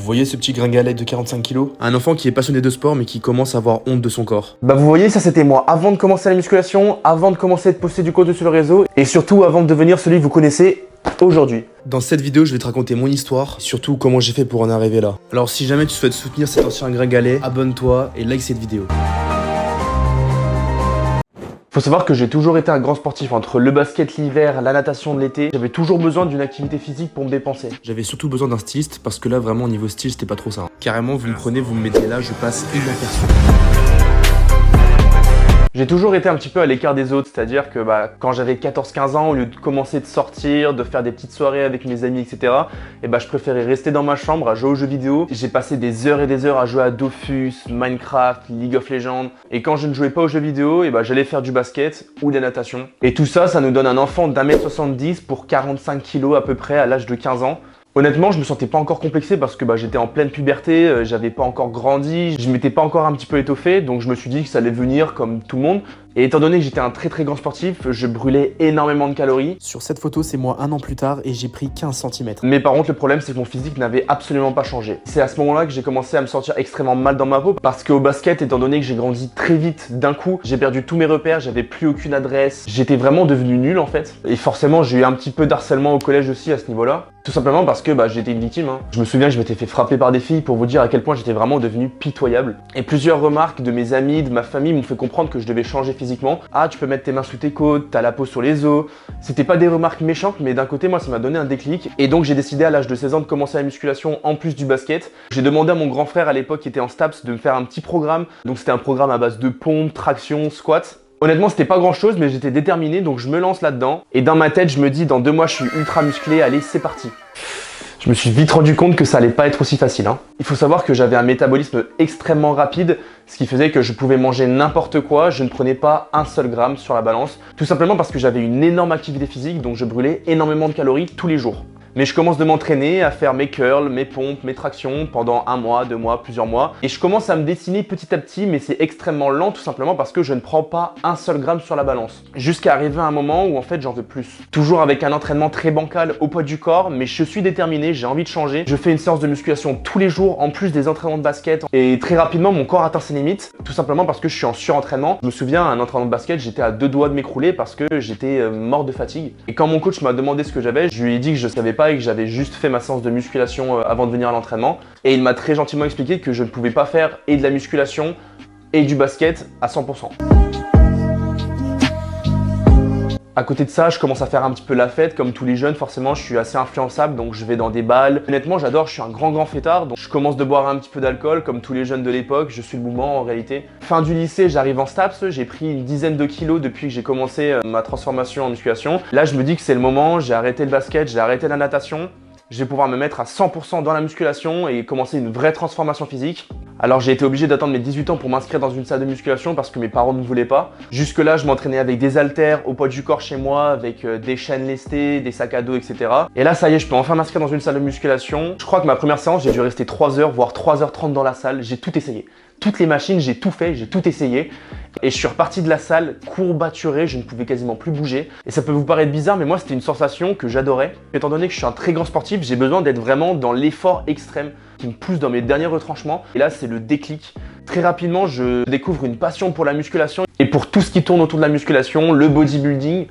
voyez ce petit gringalet de 45 kilos? Un enfant qui est passionné de sport mais qui commence à avoir honte de son corps. Bah vous voyez, ça c'était moi avant de commencer la musculation, avant de commencer de poster du contenu sur le réseau et surtout avant de devenir celui que vous connaissez aujourd'hui. Dans cette vidéo, je vais te raconter mon histoire, surtout comment j'ai fait pour en arriver là. Alors si jamais tu souhaites soutenir cet ancien gringalet, abonne-toi et like cette vidéo. Faut savoir que j'ai toujours été un grand sportif entre le basket l'hiver, la natation de l'été. J'avais toujours besoin d'une activité physique pour me dépenser. J'avais surtout besoin d'un styliste parce que là vraiment au niveau style c'était pas trop ça. Carrément vous me prenez, vous me mettez là, je passe inaperçu. J'ai toujours été un petit peu à l'écart des autres, c'est-à-dire que quand j'avais 14-15 ans, au lieu de commencer de sortir, de faire des petites soirées avec mes amis, etc., je préférais rester dans ma chambre à jouer aux jeux vidéo. J'ai passé des heures et des heures à jouer à Dofus, Minecraft, League of Legends. Et quand je ne jouais pas aux jeux vidéo, j'allais faire du basket ou de la natation. Et tout ça, ça nous donne un enfant d'1m70 pour 45 kg à peu près à l'âge de 15 ans. Honnêtement, je me sentais pas encore complexé parce que j'étais en pleine puberté, j'avais pas encore grandi, je m'étais pas encore un petit peu étoffé, donc je me suis dit que ça allait venir comme tout le monde. Et étant donné que j'étais un très grand sportif, je brûlais énormément de calories. Sur cette photo, c'est moi un an plus tard et j'ai pris 15 cm. Mais par contre, le problème, c'est que mon physique n'avait absolument pas changé. C'est à ce moment-là que j'ai commencé à me sentir extrêmement mal dans ma peau parce qu'au basket, étant donné que j'ai grandi très vite d'un coup, j'ai perdu tous mes repères, j'avais plus aucune adresse, j'étais vraiment devenu nul en fait. Et forcément, j'ai eu un petit peu d'harcèlement au collège aussi à ce niveau-là. Tout simplement parce que j'étais une victime. Je me souviens que je m'étais fait frapper par des filles pour vous dire à quel point j'étais vraiment devenu pitoyable. Et plusieurs remarques de mes amis, de ma famille m'ont fait comprendre que je devais changer physiquement. Ah, tu peux mettre tes mains sous tes côtes, t'as la peau sur les os. C'était pas des remarques méchantes, mais d'un côté, moi, ça m'a donné un déclic. Et donc, j'ai décidé à l'âge de 16 ans de commencer la musculation en plus du basket. J'ai demandé à mon grand frère à l'époque qui était en STAPS de me faire un petit programme. Donc, c'était un programme à base de pompes, traction, squats. Honnêtement, c'était pas grand chose, mais j'étais déterminé, donc je me lance là-dedans. Et dans ma tête, je me dis, dans 2 mois, je suis ultra musclé, allez, c'est parti. Je me suis vite rendu compte que ça allait pas être aussi facile. Il faut savoir que j'avais un métabolisme extrêmement rapide, ce qui faisait que je pouvais manger n'importe quoi, je ne prenais pas un seul gramme sur la balance. Tout simplement parce que j'avais une énorme activité physique, donc je brûlais énormément de calories tous les jours. Mais je commence de m'entraîner à faire mes curls, mes pompes, mes tractions pendant 1 mois, 2 mois, plusieurs mois. Et je commence à me dessiner petit à petit, mais c'est extrêmement lent tout simplement parce que je ne prends pas un seul gramme sur la balance. Jusqu'à arriver à un moment où en fait j'en veux plus. Toujours avec un entraînement très bancal au poids du corps, mais je suis déterminé, j'ai envie de changer. Je fais une séance de musculation tous les jours en plus des entraînements de basket. Et très rapidement, mon corps atteint ses limites, tout simplement parce que je suis en surentraînement. Je me souviens, à un entraînement de basket, j'étais à 2 doigts de m'écrouler parce que j'étais mort de fatigue. Et quand mon coach m'a demandé ce que j'avais, je lui ai dit que je savais pas et que j'avais juste fait ma séance de musculation avant de venir à l'entraînement. Et il m'a très gentiment expliqué que je ne pouvais pas faire et de la musculation et du basket à 100%. À côté de ça, je commence à faire un petit peu la fête, comme tous les jeunes, forcément, je suis assez influençable, donc je vais dans des balles. Honnêtement, j'adore, je suis un grand fêtard, donc je commence de boire un petit peu d'alcool, comme tous les jeunes de l'époque, je suis le mouvement en réalité. Fin du lycée, j'arrive en STAPS, j'ai pris une dizaine de kilos depuis que j'ai commencé ma transformation en musculation. Là, je me dis que c'est le moment, j'ai arrêté le basket, j'ai arrêté la natation. Je vais pouvoir me mettre à 100% dans la musculation et commencer une vraie transformation physique. Alors j'ai été obligé d'attendre mes 18 ans pour m'inscrire dans une salle de musculation parce que mes parents ne voulaient pas. Jusque là, je m'entraînais avec des haltères au poids du corps chez moi, avec des chaînes lestées, des sacs à dos, etc. Et là, ça y est, je peux enfin m'inscrire dans une salle de musculation. Je crois que ma première séance, j'ai dû rester 3 heures, voire 3h30 dans la salle. J'ai tout essayé. Toutes les machines, j'ai tout fait, j'ai tout essayé. Et je suis reparti de la salle courbaturé, je ne pouvais quasiment plus bouger. Et ça peut vous paraître bizarre, mais moi c'était une sensation que j'adorais. Étant donné que je suis un très grand sportif, j'ai besoin d'être vraiment dans l'effort extrême qui me pousse dans mes derniers retranchements. Et là, c'est le déclic. Très rapidement, je découvre une passion pour la musculation. Et pour tout ce qui tourne autour de la musculation, le bodybuilding,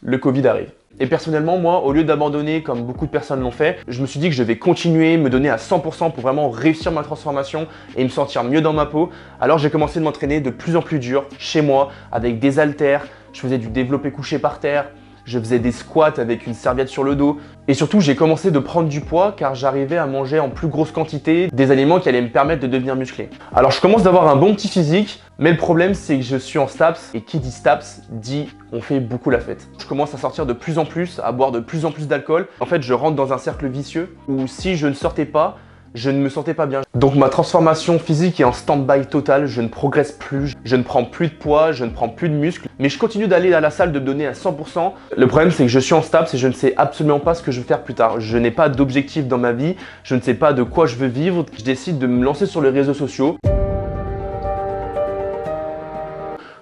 le Covid arrive. Et personnellement, moi, au lieu d'abandonner comme beaucoup de personnes l'ont fait, je me suis dit que je vais continuer, me donner à 100% pour vraiment réussir ma transformation et me sentir mieux dans ma peau. Alors j'ai commencé de m'entraîner de plus en plus dur, chez moi, avec des haltères, je faisais du développé couché par terre, je faisais des squats avec une serviette sur le dos. Et surtout, j'ai commencé de prendre du poids car j'arrivais à manger en plus grosse quantité des aliments qui allaient me permettre de devenir musclé. Alors je commence d'avoir un bon petit physique, mais le problème c'est que je suis en STAPS et qui dit STAPS dit on fait beaucoup la fête. Je commence à sortir de plus en plus, à boire de plus en plus d'alcool. En fait, je rentre dans un cercle vicieux où si je ne sortais pas, je ne me sentais pas bien. Donc ma transformation physique est en stand-by total, je ne progresse plus, je ne prends plus de poids, je ne prends plus de muscles, mais je continue d'aller à la salle, de me donner à 100%. Le problème c'est que je suis en STAPS et je ne sais absolument pas ce que je veux faire plus tard. Je n'ai pas d'objectif dans ma vie, je ne sais pas de quoi je veux vivre, je décide de me lancer sur les réseaux sociaux.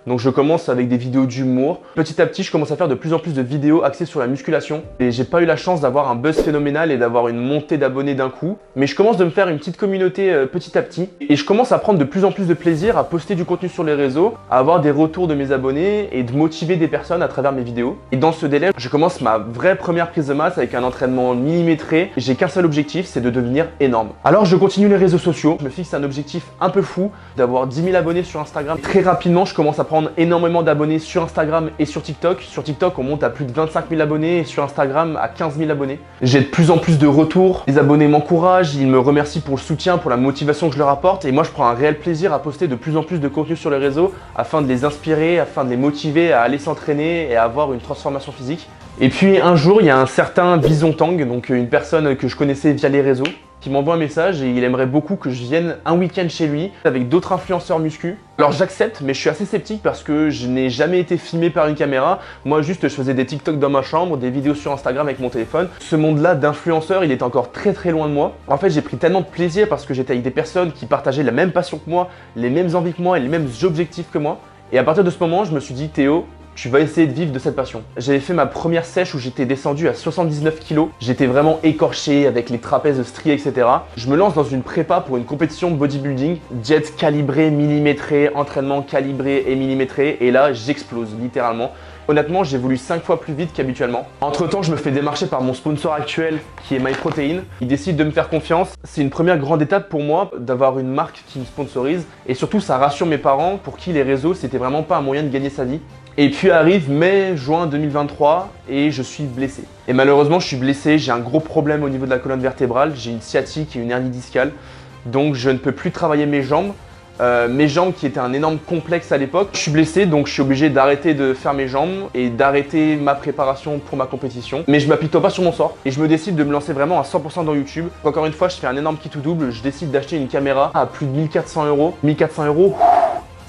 Donc je commence avec des vidéos d'humour. Petit à petit, je commence à faire de plus en plus de vidéos axées sur la musculation. Et j'ai pas eu la chance d'avoir un buzz phénoménal et d'avoir une montée d'abonnés d'un coup. Mais je commence de me faire une petite communauté petit à petit. Et je commence à prendre de plus en plus de plaisir à poster du contenu sur les réseaux, à avoir des retours de mes abonnés et de motiver des personnes à travers mes vidéos. Et dans ce délai, je commence ma vraie première prise de masse avec un entraînement millimétré. J'ai qu'un seul objectif, c'est de devenir énorme. Alors je continue les réseaux sociaux. Je me fixe un objectif un peu fou d'avoir 10 000 abonnés sur Instagram. Très rapidement, je commence à prendre énormément d'abonnés sur Instagram et sur TikTok. Sur TikTok, on monte à plus de 25 000 abonnés et sur Instagram à 15 000 abonnés. J'ai de plus en plus de retours. Les abonnés m'encouragent, ils me remercient pour le soutien, pour la motivation que je leur apporte. Et moi, je prends un réel plaisir à poster de plus en plus de contenu sur les réseaux afin de les inspirer, afin de les motiver à aller s'entraîner et à avoir une transformation physique. Et puis un jour, il y a un certain Bison Tang, donc une personne que je connaissais via les réseaux, qui m'envoie un message et il aimerait beaucoup que je vienne un week-end chez lui avec d'autres influenceurs muscu. Alors j'accepte, mais je suis assez sceptique parce que je n'ai jamais été filmé par une caméra. Moi juste je faisais des TikTok dans ma chambre, des vidéos sur Instagram avec mon téléphone. Ce monde-là d'influenceurs, il est encore très loin de moi. En fait j'ai pris tellement de plaisir parce que j'étais avec des personnes qui partageaient la même passion que moi, les mêmes envies que moi et les mêmes objectifs que moi. Et à partir de ce moment, je me suis dit Théo, tu vas essayer de vivre de cette passion. J'avais fait ma première sèche où j'étais descendu à 79 kg. J'étais vraiment écorché avec les trapèzes striés, etc. Je me lance dans une prépa pour une compétition de bodybuilding. Jet calibré, millimétré, entraînement calibré et millimétré. Et là, j'explose littéralement. Honnêtement, j'ai voulu 5 fois plus vite qu'habituellement. Entre temps, je me fais démarcher par mon sponsor actuel qui est MyProtein. Il décide de me faire confiance. C'est une première grande étape pour moi d'avoir une marque qui me sponsorise. Et surtout, ça rassure mes parents pour qui les réseaux, c'était vraiment pas un moyen de gagner sa vie. Et puis arrive mai-juin 2023 et je suis blessé. Et malheureusement, je suis blessé, j'ai un gros problème au niveau de la colonne vertébrale. J'ai une sciatique et une hernie discale. Donc je ne peux plus travailler mes jambes. Mes jambes qui étaient un énorme complexe à l'époque. Je suis blessé donc je suis obligé d'arrêter de faire mes jambes et d'arrêter ma préparation pour ma compétition. Mais je m'applique pas sur mon sort et je me décide de me lancer vraiment à 100% dans YouTube. Encore une fois, je fais un énorme qui tout double. Je décide d'acheter une caméra à plus de 1400 €. 1400 €,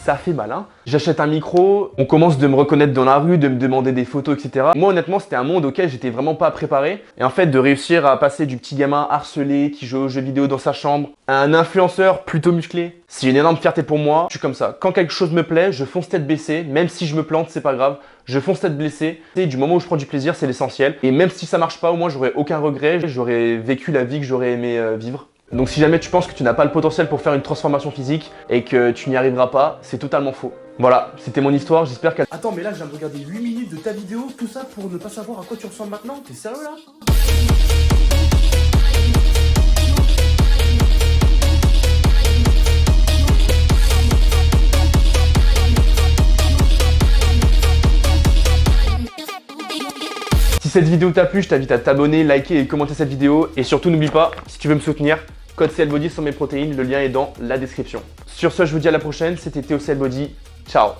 ça fait mal hein. J'achète un micro, on commence de me reconnaître dans la rue, de me demander des photos, etc. Moi honnêtement, c'était un monde auquel j'étais vraiment pas préparé. Et en fait, de réussir à passer du petit gamin harcelé qui joue aux jeux vidéo dans sa chambre à un influenceur plutôt musclé, c'est une énorme fierté pour moi. Je suis comme ça. Quand quelque chose me plaît, je fonce tête baissée. Même si je me plante, c'est pas grave. Je fonce tête baissée. Et du moment où je prends du plaisir, c'est l'essentiel. Et même si ça marche pas, au moins j'aurais aucun regret. J'aurais vécu la vie que j'aurais aimé vivre. Donc si jamais tu penses que tu n'as pas le potentiel pour faire une transformation physique et que tu n'y arriveras pas, c'est totalement faux. Voilà, c'était mon histoire, j'espère qu'elle... Attends, mais là, je viens de regarder 8 minutes de ta vidéo, tout ça pour ne pas savoir à quoi tu ressembles maintenant? T'es sérieux là? Si cette vidéo t'a plu, je t'invite à t'abonner, liker et commenter cette vidéo. Et surtout, n'oublie pas, si tu veux me soutenir, code CLBody sur mes protéines, le lien est dans la description. Sur ce, je vous dis à la prochaine, c'était Théo CLBody, ciao.